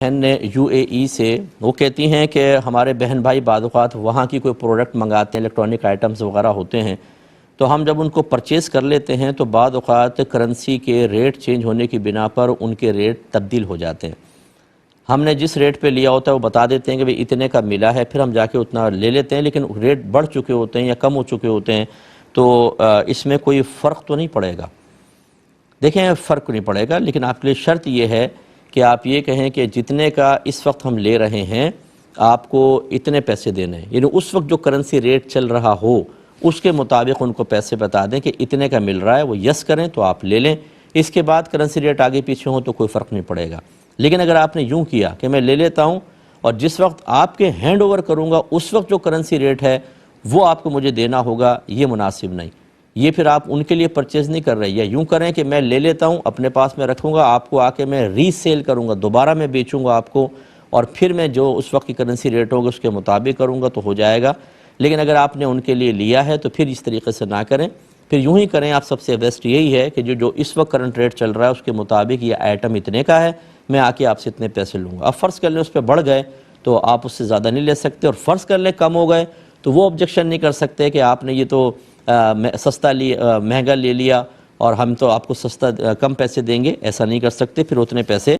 بہن نے UAE سے وہ کہتی ہیں کہ ہمارے بہن بھائی بعض اوقات وہاں کی کوئی پروڈکٹ منگاتے ہیں، الیکٹرانک آئٹمز وغیرہ ہوتے ہیں، تو ہم جب ان کو پرچیز کر لیتے ہیں تو بعض اوقات کرنسی کے ریٹ چینج ہونے کی بنا پر ان کے ریٹ تبدیل ہو جاتے ہیں۔ ہم نے جس ریٹ پہ لیا ہوتا ہے وہ بتا دیتے ہیں کہ بھئی اتنے کا ملا ہے، پھر ہم جا کے اتنا لے لیتے ہیں، لیکن ریٹ بڑھ چکے ہوتے ہیں یا کم ہو چکے ہوتے ہیں، تو اس میں کوئی فرق تو نہیں پڑے گا۔ دیکھیں فرق نہیں پڑے گا، لیکن آپ کے لیے شرط یہ ہے کہ آپ یہ کہیں کہ جتنے کا اس وقت ہم لے رہے ہیں آپ کو اتنے پیسے دینے ہیں، یعنی اس وقت جو کرنسی ریٹ چل رہا ہو اس کے مطابق ان کو پیسے بتا دیں کہ اتنے کا مل رہا ہے، وہ یس کریں تو آپ لے لیں۔ اس کے بعد کرنسی ریٹ آگے پیچھے ہوں تو کوئی فرق نہیں پڑے گا۔ لیکن اگر آپ نے یوں کیا کہ میں لے لیتا ہوں اور جس وقت آپ کے ہینڈ اوور کروں گا اس وقت جو کرنسی ریٹ ہے وہ آپ کو مجھے دینا ہوگا، یہ مناسب نہیں۔ یہ پھر آپ ان کے لیے پرچیز نہیں کر رہے، یا یوں کریں کہ میں لے لیتا ہوں اپنے پاس میں رکھوں گا، آپ کو آ کے میں ری سیل کروں گا، دوبارہ میں بیچوں گا آپ کو، اور پھر میں جو اس وقت کی کرنسی ریٹ ہوگا اس کے مطابق کروں گا تو ہو جائے گا۔ لیکن اگر آپ نے ان کے لیے لیا ہے تو پھر اس طریقے سے نہ کریں، پھر یوں ہی کریں۔ آپ سب سے بیسٹ یہی ہے کہ جو اس وقت کرنٹ ریٹ چل رہا ہے اس کے مطابق یہ آئٹم اتنے کا ہے، میں آ کے آپ سے اتنے پیسے لوں گا۔ اب فرض کر لیں اس پہ بڑھ گئے تو آپ اس سے زیادہ نہیں لے سکتے، اور فرض کر لیں کم ہو گئے تو وہ آبجیکشن نہیں کر سکتے کہ آپ نے یہ تو سستا مہنگا لے لیا اور ہم تو آپ کو سستا کم پیسے دیں گے، ایسا نہیں کر سکتے، پھر اتنے پیسے